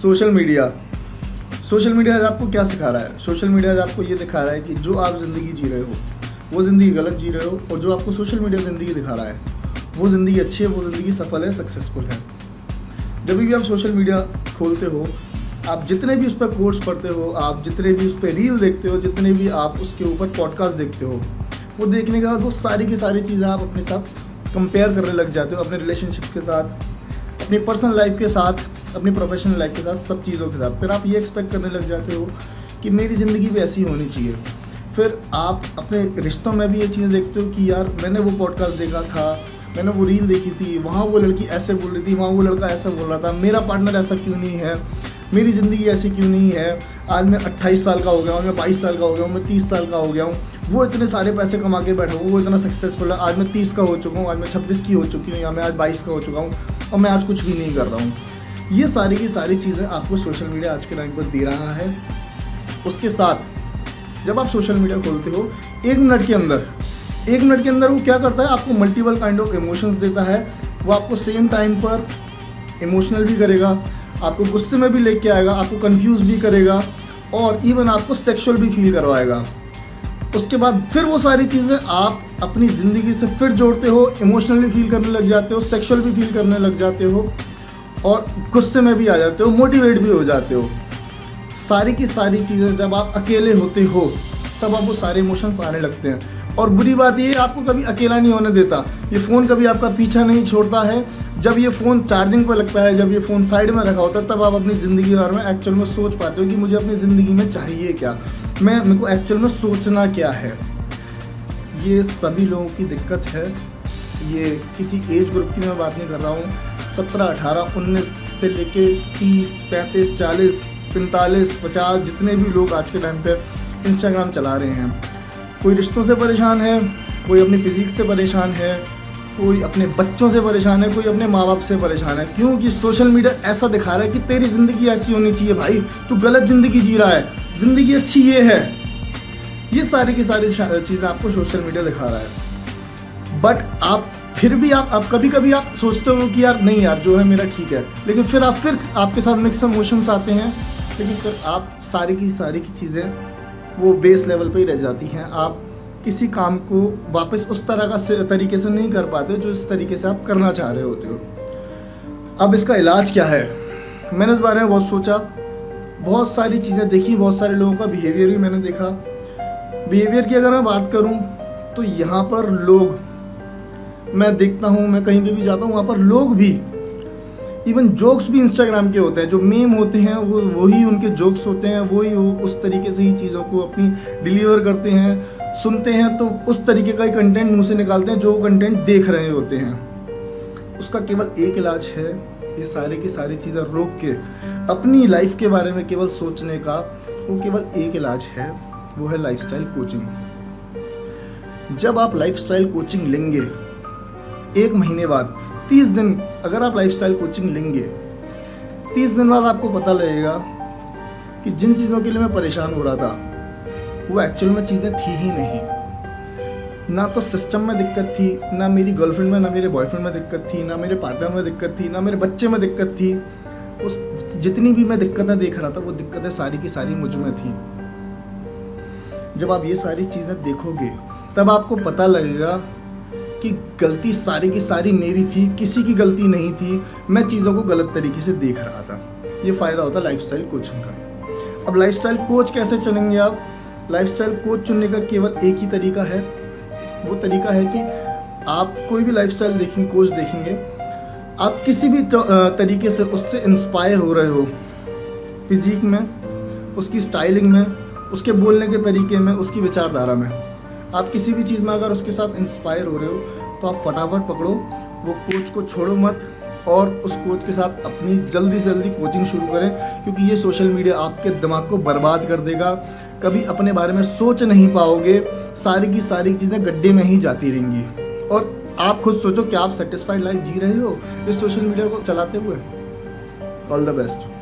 Social media social media आज आपको क्या सिखा रहा है? सोशल मीडिया आज आपको ये दिखा रहा है कि जो आप ज़िंदगी जी रहे हो वो ज़िंदगी गलत जी रहे हो, और जो आपको सोशल मीडिया ज़िंदगी दिखा रहा है वो ज़िंदगी अच्छी है, वो ज़िंदगी सफल है, सक्सेसफुल है। जब भी आप सोशल मीडिया खोलते हो, आप जितने भी उस पर कोर्स पढ़ते हो, आप जितने भी उस पर रील देखते हो, जितने भी आप उसके ऊपर पॉडकास्ट देखते हो, वो देखने के बाद वो सारी की सारी चीज़ें आप अपने साथ कंपेयर करने लग जाते हो, अपने रिलेशनशिप के साथ, अपनी पर्सनल लाइफ के साथ, अपनी प्रोफेशनल लाइफ के साथ, सब चीज़ों के साथ। फिर आप ये एक्सपेक्ट करने लग जाते हो कि मेरी ज़िंदगी भी ऐसी होनी चाहिए। फिर आप अपने रिश्तों में भी ये चीज़ें देखते हो कि यार मैंने वो पॉडकास्ट देखा था, मैंने वो रील देखी थी, वहाँ वो लड़की ऐसे बोल रही थी, वहाँ वो लड़का ऐसा बोल रहा था, मेरा पार्टनर ऐसा क्यों नहीं है, मेरी ज़िंदगी ऐसी क्यों नहीं है। आज मैं 28 साल का हो गया हूँ, मैं 22 साल का हो गया हूँ, मैं 30 साल का हो गया हूँ, वो इतने सारे पैसे कमा के बैठा हूँ, वो इतना सक्सेसफुल है, आज मैं 30 का हो चुका हूँ, आज मैं 26 की हो चुकी हूँ, या मैं आज 22 का हो चुका हूँ और मैं आज कुछ भी नहीं कर रहा हूँ। ये सारी की सारी चीज़ें आपको सोशल मीडिया आज के टाइम पर दे रहा है। उसके साथ जब आप सोशल मीडिया खोलते हो, एक मिनट के अंदर वो क्या करता है, आपको मल्टीपल काइंड ऑफ इमोशंस देता है। वो आपको सेम टाइम पर इमोशनल भी करेगा, आपको गुस्से में भी लेके आएगा, आपको कंफ्यूज भी करेगा, और इवन आपको सेक्सुअल भी फील करवाएगा। उसके बाद फिर वो सारी चीज़ें आप अपनी ज़िंदगी से फिर जोड़ते हो, इमोशनली फील करने लग जाते हो, सेक्सुअल भी फील करने लग जाते हो, और गुस्से में भी आ जाते हो, मोटिवेट भी हो जाते हो। सारी की सारी चीज़ें जब आप अकेले होते हो तब आप वो सारे इमोशंस आने लगते हैं। और बुरी बात ये आपको कभी अकेला नहीं होने देता, ये फ़ोन कभी आपका पीछा नहीं छोड़ता है। जब ये फ़ोन चार्जिंग पर लगता है, जब ये फ़ोन साइड में रखा होता है, तब आप अपनी ज़िंदगी के बारे में एक्चुअल में सोच पाते हो कि मुझे अपनी ज़िंदगी में चाहिए क्या, मेरे को एक्चुअल में सोचना क्या है। ये सभी लोगों की दिक्कत है। ये किसी एज ग्रुप की मैं बात नहीं कर रहा हूँ। 17, 18, 19 से लेके 30, 35, 40, 45, 50 जितने भी लोग आज के टाइम पे इंस्टाग्राम चला रहे हैं, कोई रिश्तों से परेशान है, कोई अपनी फिजिक्स से परेशान है, कोई अपने बच्चों से परेशान है, कोई अपने माँ बाप से परेशान है। क्योंकि सोशल मीडिया ऐसा दिखा रहा है कि तेरी ज़िंदगी ऐसी होनी चाहिए, भाई तू गलत ज़िंदगी जी रहा है, ज़िंदगी अच्छी ये है। ये सारी की सारी चीज़ें आपको सोशल मीडिया दिखा रहा है। बट आप फिर भी आप कभी कभी आप सोचते हो कि यार नहीं यार जो है मेरा ठीक है, लेकिन फिर आपके साथ मिक्स इमोशंस आते हैं, लेकिन फिर आप सारी की चीज़ें वो बेस लेवल पे ही रह जाती हैं। आप किसी काम को वापस उस तरीके से नहीं कर पाते जो इस तरीके से आप करना चाह रहे होते हो। अब इसका इलाज क्या है? मैंने इस बारे में बहुत सोचा, बहुत सारी चीज़ें देखी, बहुत सारे लोगों का बिहेवियर भी मैंने देखा। बिहेवियर की अगर मैं बात करूं तो यहाँ पर लोग, मैं देखता हूँ, मैं कहीं भी जाता हूँ, वहाँ पर लोग भी, इवन जोक्स भी इंस्टाग्राम के होते हैं, जो मीम होते हैं वो वही उनके जोक्स होते हैं, वही उस तरीके से ही चीज़ों को अपनी डिलीवर करते हैं। सुनते हैं तो उस तरीके का ही कंटेंट मुंह से निकालते हैं जो कंटेंट देख रहे होते हैं। उसका केवल एक इलाज है, ये सारी की सारी चीज़ें रोक के अपनी लाइफ के बारे में केवल सोचने का, वो केवल एक इलाज है, वो है लाइफस्टाइल कोचिंग। जब आप लाइफस्टाइल कोचिंग लेंगे, 1 महीने बाद 30 दिन अगर आप लाइफस्टाइल कोचिंग लेंगे, 30 दिन बाद आपको पता लगेगा कि जिन चीज़ों के लिए मैं परेशान हो रहा था वो एक्चुअल में चीज़ें थी ही नहीं। ना तो सिस्टम में दिक्कत थी, ना मेरी गर्लफ्रेंड में, ना मेरे बॉयफ्रेंड में दिक्कत थी, ना मेरे पार्टनर में दिक्कत थी, ना मेरे बच्चे में दिक्कत थी। उस जितनी भी मैं दिक्कतें देख रहा था वो दिक्कतें सारी की सारी मुझ में थी। जब आप ये सारी चीज़ें देखोगे तब आपको पता लगेगा कि गलती सारी की सारी मेरी थी, किसी की गलती नहीं थी, मैं चीज़ों को गलत तरीके से देख रहा था। ये फ़ायदा होता है लाइफस्टाइल कोचिंग का। अब लाइफस्टाइल कोच कैसे चुनेंगे आप? लाइफस्टाइल कोच चुनने का केवल एक ही तरीका है, वो तरीका है कि आप कोई भी लाइफस्टाइल कोच देखेंगे, आप किसी भी तरीके से उससे इंस्पायर हो रहे हो, फिजिक में, उसकी स्टाइलिंग में, उसके बोलने के तरीके में, उसकी विचारधारा में, आप किसी भी चीज़ में अगर उसके साथ इंस्पायर हो रहे हो तो आप फटाफट पकड़ो, वो कोच को छोड़ो मत, और उस कोच के साथ अपनी जल्दी से जल्दी कोचिंग शुरू करें। क्योंकि ये सोशल मीडिया आपके दिमाग को बर्बाद कर देगा, कभी अपने बारे में सोच नहीं पाओगे, सारी की सारी चीज़ें गड्ढे में ही जाती रहेंगी। और आप खुद सोचो कि आप सेटिस्फाइड लाइफ जी रहे हो इस सोशल मीडिया को चलाते हुए? All the best.